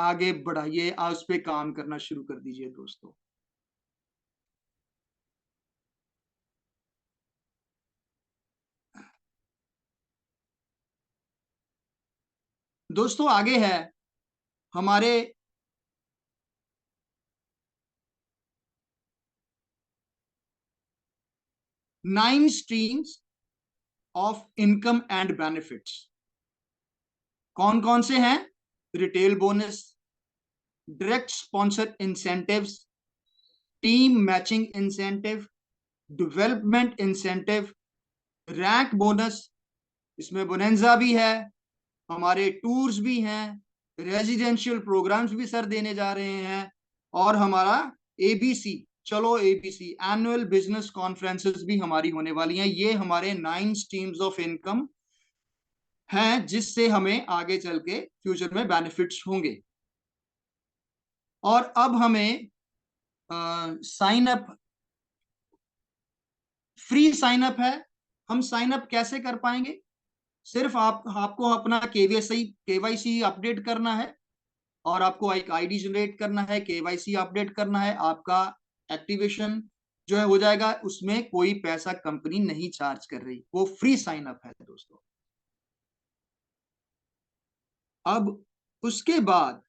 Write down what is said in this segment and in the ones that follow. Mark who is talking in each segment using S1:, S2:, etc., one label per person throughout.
S1: आगे बढ़ाइए, आप उस पे काम करना शुरू कर दीजिए दोस्तों। दोस्तों आगे है हमारे 9 streams of income and benefits. कौन कौन से हैं? Retail bonus, direct sponsor incentives, team matching incentive, development incentive, rank bonus, इसमें बोनेंजा भी है, हमारे टूर्स भी हैं, रेजिडेंशियल प्रोग्राम्स भी सर देने जा रहे हैं, और हमारा एबीसी, चलो एबीसी एनुअल बिजनेस कॉन्फ्रेंसेस भी हमारी होने वाली हैं। ये हमारे 9 स्ट्रीम्स ऑफ इनकम हैं जिससे हमें आगे चल के फ्यूचर में बेनिफिट्स होंगे। और अब हमें sign up, free sign up है। हम साइन अप कैसे कर पाएंगे? सिर्फ आपको अपना केवाईसी अपडेट करना है, और आपको एक आईडी जनरेट करना है, केवाईसी अपडेट करना है, आपका एक्टिवेशन जो है हो जाएगा। उसमें कोई पैसा कंपनी नहीं चार्ज कर रही, वो फ्री साइन अप है दोस्तों। अब उसके बाद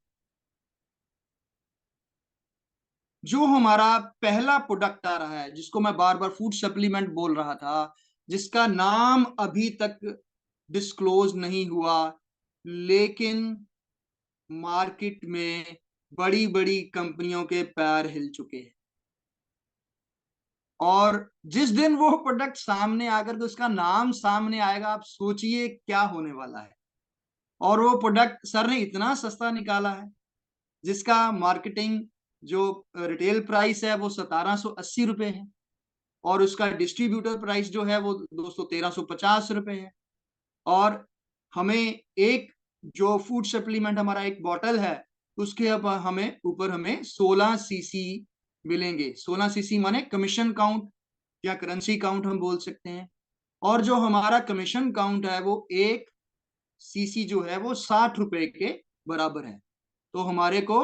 S1: जो हमारा पहला प्रोडक्ट आ रहा है, जिसको मैं बार बार फूड सप्लीमेंट बोल रहा था, जिसका नाम अभी तक डिस्क्लोज नहीं हुआ, लेकिन मार्केट में बड़ी बड़ी कंपनियों के पैर हिल चुके हैं। और जिस दिन वो प्रोडक्ट सामने आकर के उसका नाम सामने आएगा, आप सोचिए क्या होने वाला है। और वो प्रोडक्ट सर ने इतना सस्ता निकाला है, जिसका मार्केटिंग जो रिटेल प्राइस है वो 1780 रुपए है, और उसका डिस्ट्रीब्यूटर प्राइस जो है वो दोस्तों 1350 रुपए है। और हमें एक जो फूड सप्लीमेंट हमारा एक बॉटल है, उसके अब हमें ऊपर हमें 16 सीसी मिलेंगे। 16 सीसी माने कमीशन काउंट या करेंसी काउंट हम बोल सकते हैं। और जो हमारा कमीशन काउंट है वो एक सीसी जो है वो 60 रुपए के बराबर है। तो हमारे को,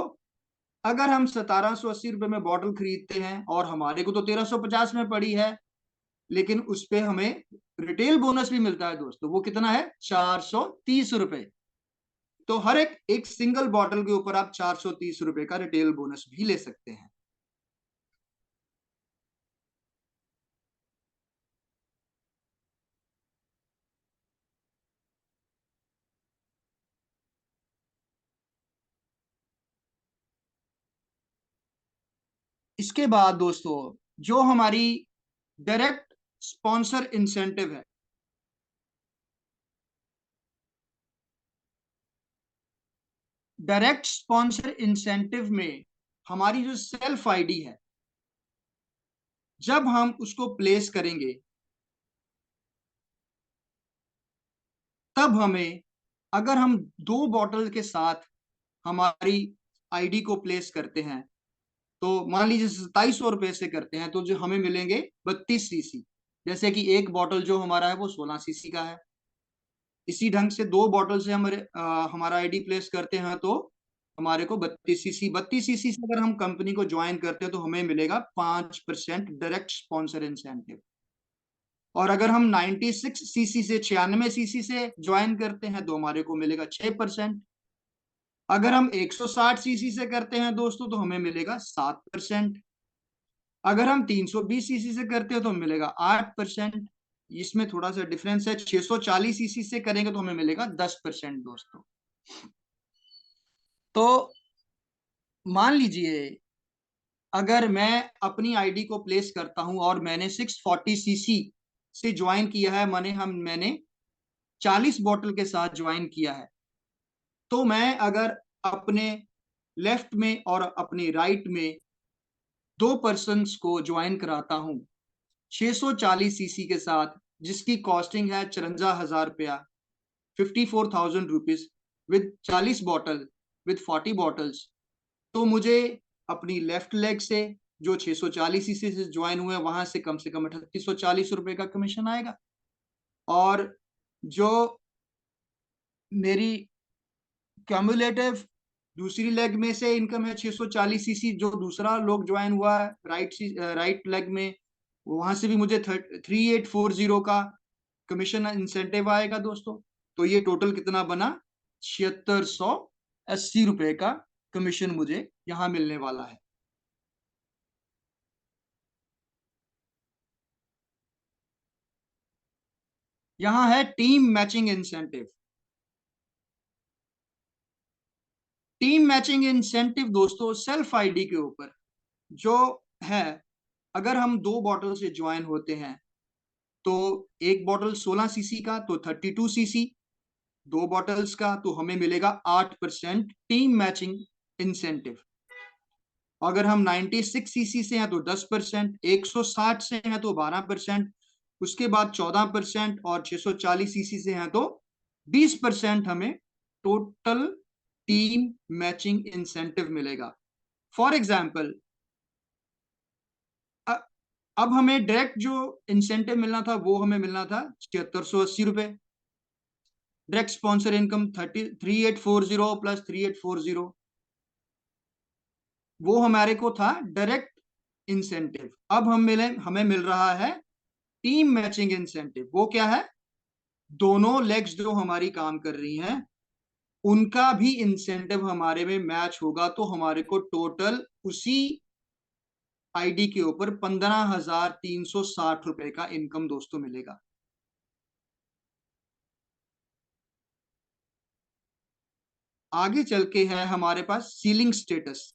S1: अगर हम 1780 रुपए में बॉटल खरीदते हैं, और हमारे को तो 1350 में पड़ी है, लेकिन उस पे हमें रिटेल बोनस भी मिलता है दोस्तों। वो कितना है? 430 रुपए। तो हर एक एक सिंगल बॉटल के ऊपर आप 430 रुपए का रिटेल बोनस भी ले सकते हैं। इसके बाद दोस्तों जो हमारी डायरेक्ट स्पॉन्सर इंसेंटिव है, डायरेक्ट स्पॉन्सर इंसेंटिव में हमारी जो सेल्फ आईडी है, जब हम उसको प्लेस करेंगे तब हमें, अगर हम 2 बॉटल के साथ हमारी आईडी को प्लेस करते हैं, तो मान लीजिए 2700 रुपए से करते हैं, तो जो हमें मिलेंगे 32 सीसी। जैसे कि एक बॉटल जो हमारा है वो 16 सीसी का है। इसी ढंग से 2 बॉटल से हमारा आईडी प्लेस करते हैं, तो हमारे को 32 सीसी, 32 सीसी से अगर हम कंपनी को ज्वाइन करते हैं तो हमें मिलेगा 5% डायरेक्ट स्पॉन्सर इंसेंटिव। और अगर हम 96 सीसी से 96 सीसी से ज्वाइन करते हैं तो हमारे को मिलेगा 6%। अगर हम 160 सीसी से करते हैं दोस्तों तो हमें मिलेगा 7%। अगर हम 320 सीसी से करते हैं तो मिलेगा 8%। इसमें थोड़ा सा डिफरेंस है, 640 सीसी से करेंगे तो हमें मिलेगा 10% दोस्तों। तो मान लीजिए अगर मैं अपनी आईडी को प्लेस करता हूं और मैंने 640 सीसी से ज्वाइन किया है, मैंने 40 बॉटल के साथ ज्वाइन किया है, तो मैं अगर अपने लेफ्ट में और अपने राइट में 2 पर्सन को ज्वाइन कराता हूं 640 सीसी के साथ, जिसकी कॉस्टिंग है 54,000 रुपया, 54,000 rupees, with 40 bottle, with 40 bottles, तो मुझे अपनी लेफ्ट लेग से जो 640 सीसी से ज्वाइन हुए वहां से कम 3840 रुपए का कमीशन आएगा। और जो मेरी क्यूमुलेटिव दूसरी लेग में से इनकम है 640 सीसी, जो दूसरा लोग ज्वाइन हुआ है राइट लेग में, वहां से भी मुझे 3840 का कमीशन इंसेंटिव आएगा दोस्तों। तो ये टोटल कितना बना, 7680 रुपए का कमीशन मुझे यहाँ मिलने वाला है। यहाँ है team matching incentive. Team matching incentive दोस्तों सेल्फ आईडी के ऊपर जो है, अगर हम दो बॉटल से ज्वाइन होते हैं तो एक बॉटल 16 सीसी का तो 32 सीसी, दो बॉटल्स का तो हमें मिलेगा 8% टीम मैचिंग इंसेंटिव। अगर हम 96 सीसी से हैं तो 10%, 160 से हैं तो 12%, उसके बाद 14%, और 640 सीसी से हैं तो 20% हमें टोटल टीम मैचिंग इंसेंटिव मिलेगा। फॉर एग्जाम्पल, अब हमें डायरेक्ट जो इंसेंटिव मिलना था वो हमें मिलना था 7680 रुपए। डायरेक्ट स्पॉन्सर इनकम 3840 प्लस 3840, वो हमारे को था डायरेक्ट इंसेंटिव। अब हमें मिल रहा है टीम मैचिंग इंसेंटिव। वो क्या है, दोनों लेग्स जो हमारी काम कर रही हैं उनका भी इंसेंटिव हमारे में मैच होगा, तो हमारे को टोटल उसी आईडी के ऊपर 15,360 रुपए का इनकम दोस्तों मिलेगा। आगे चल के है हमारे पास सीलिंग स्टेटस।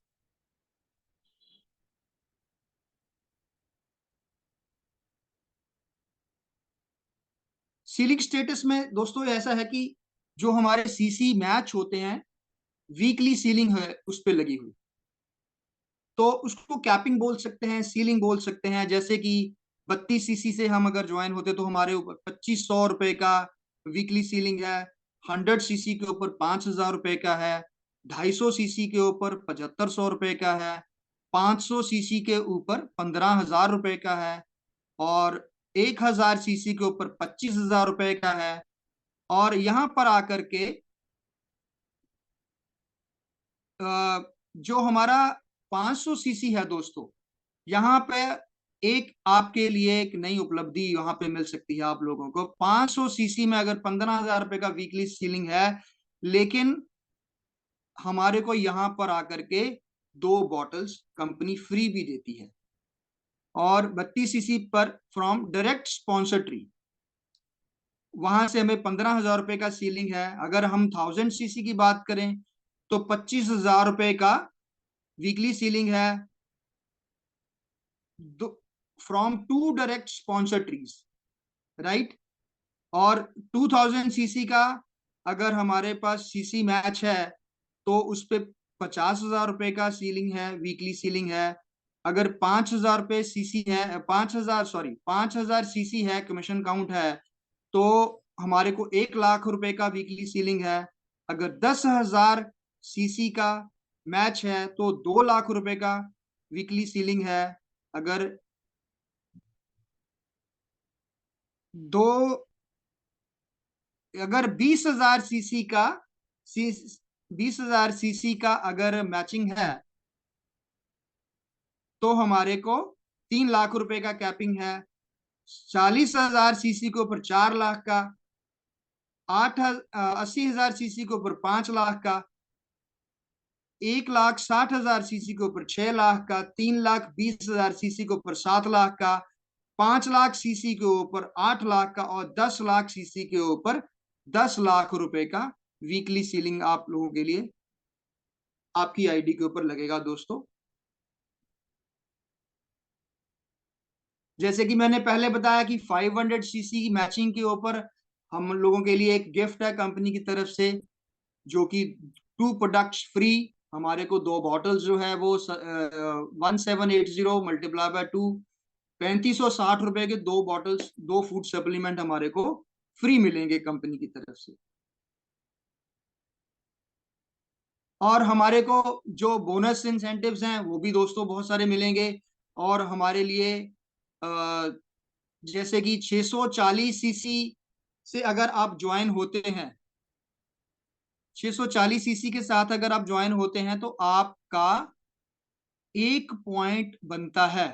S1: सीलिंग स्टेटस में दोस्तों ऐसा है कि जो हमारे सीसी मैच होते हैं, वीकली सीलिंग है उस पर लगी हुई, तो उसको कैपिंग बोल सकते हैं, सीलिंग बोल सकते हैं। जैसे कि 32 सीसी से हम अगर ज्वाइन होते तो हमारे ऊपर 2500 रुपए का वीकली सीलिंग है, 100 सीसी के ऊपर 5000 रुपए का है, 250 सीसी के ऊपर 7500 रुपए का है, 500 सीसी के ऊपर 15,000 रुपए का है, और 1000 सीसी के ऊपर 25,000 रुपए का है। और यहाँ पर आकर के जो हमारा 500 सीसी है दोस्तों, यहाँ पे एक आपके लिए एक नई उपलब्धि यहाँ पे मिल सकती है आप लोगों को। 500 सीसी में अगर 15,000 रुपए का वीकली सीलिंग है, लेकिन हमारे को यहाँ पर आकर के दो बॉटल्स कंपनी फ्री भी देती है। और 32 सीसी पर फ्रॉम डायरेक्ट स्पॉन्सर ट्री, वहां से हमें 15,000 रुपए का सीलिंग है। अगर हम 1000 सीसी की बात करें तो 25,000 रुपए का वीकली सीलिंग है from two direct sponsor trees, right. और 2000 सीसी का अगर हमारे पास सीसी मैच है तो उस पे 50,000 रुपए का सीलिंग है, वीकली सीलिंग है। अगर 5,000 रुपए सीसी है, 5,000 सीसी है, कमीशन काउंट है, तो हमारे को 1,00,000 रुपए का वीकली सीलिंग है। अगर 10,000 सीसी का मैच है तो 2,00,000 रुपए का वीकली सीलिंग है। अगर दो अगर 20,000 सीसी का सी 20,000 सीसी का अगर मैचिंग है तो हमारे को 3,00,000 रुपए का कैपिंग है। 40,000 सीसी के ऊपर 4,00,000 का, 80,000 सीसी के ऊपर 5,00,000 का, 1,60,000 सीसी के ऊपर 6,00,000 का, 3,20,000 सीसी के ऊपर 7,00,000 का, 5,00,000 सीसी के ऊपर 8,00,000 का, और 10,00,000 सीसी के ऊपर 10,00,000 रुपए का वीकली सीलिंग आप लोगों के लिए आपकी आईडी के ऊपर लगेगा दोस्तों। जैसे कि मैंने पहले बताया कि 500 सीसी की मैचिंग के ऊपर हम लोगों के लिए एक गिफ्ट है कंपनी की तरफ से, जो कि 2 प्रोडक्ट्स फ्री। हमारे को दो बॉटल्स जो है वो 1780 मल्टीप्लाई बाय 2, 3560 रुपए के दो बॉटल्स, दो फूड सप्लीमेंट हमारे को फ्री मिलेंगे कंपनी की तरफ से। और हमारे को जो बोनस इंसेंटिव्स हैं वो भी दोस्तों बहुत सारे मिलेंगे। और हमारे लिए जैसे कि 640 सीसी से अगर आप ज्वाइन होते हैं 640 सीसी के साथ अगर आप ज्वाइन होते हैं तो आपका 1 पॉइंट बनता है।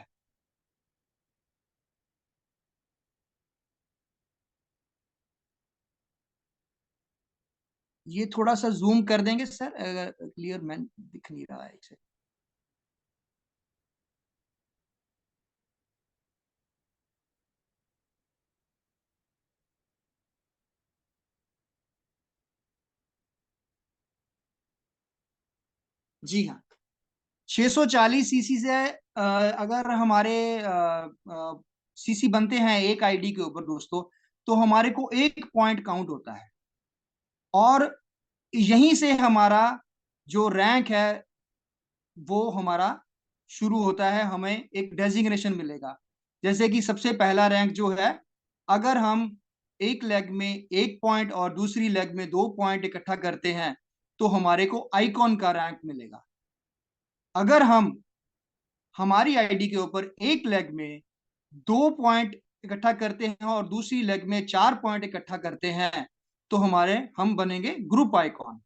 S1: ये थोड़ा सा जूम कर देंगे सर, अगर क्लियर मैन दिख नहीं रहा है इसे। जी हाँ, 640 सीसी से अगर हमारे सीसी बनते हैं एक आईडी के ऊपर दोस्तों, तो हमारे को 1 पॉइंट काउंट होता है। और यहीं से हमारा जो रैंक है वो हमारा शुरू होता है, हमें एक डेजिग्नेशन मिलेगा। जैसे कि सबसे पहला रैंक जो है, अगर हम एक लेग में 1 पॉइंट और दूसरी लेग में 2 पॉइंट इकट्ठा करते हैं तो हमारे को आइकॉन का रैंक मिलेगा। अगर हम हमारी आईडी के ऊपर एक लेग में 2 पॉइंट इकट्ठा करते हैं और दूसरी लेग में 4 पॉइंट इकट्ठा करते हैं तो हम बनेंगे ग्रुप आइकॉन,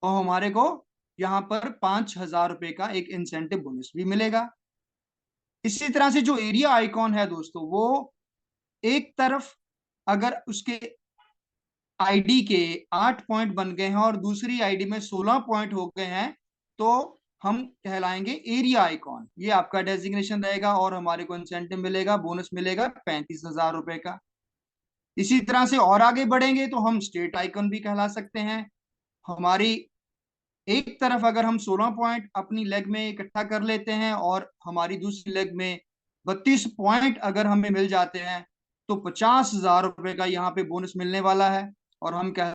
S1: और हमारे को यहाँ पर 5,000 रुपए का एक इंसेंटिव बोनस भी मिलेगा। इसी तरह से जो एरिया आइकॉन है दोस्तों, वो एक तरफ अगर उसके आईडी के 8 पॉइंट बन गए हैं और दूसरी आईडी में 16 पॉइंट हो गए हैं तो हम कहलाएंगे एरिया आइकॉन। ये आपका डेजिग्नेशन रहेगा और हमारे को इंसेंटिव मिलेगा, बोनस मिलेगा 35,000 रुपए का। इसी तरह से और आगे बढ़ेंगे तो हम स्टेट आइकॉन भी कहला सकते हैं। हमारी एक तरफ अगर हम 16 पॉइंट अपनी लेग में इकट्ठा कर लेते हैं और हमारी दूसरी लेग में 32 पॉइंट अगर हमें मिल जाते हैं तो 50,000 रुपए का यहाँ पे बोनस मिलने वाला है, और हम कह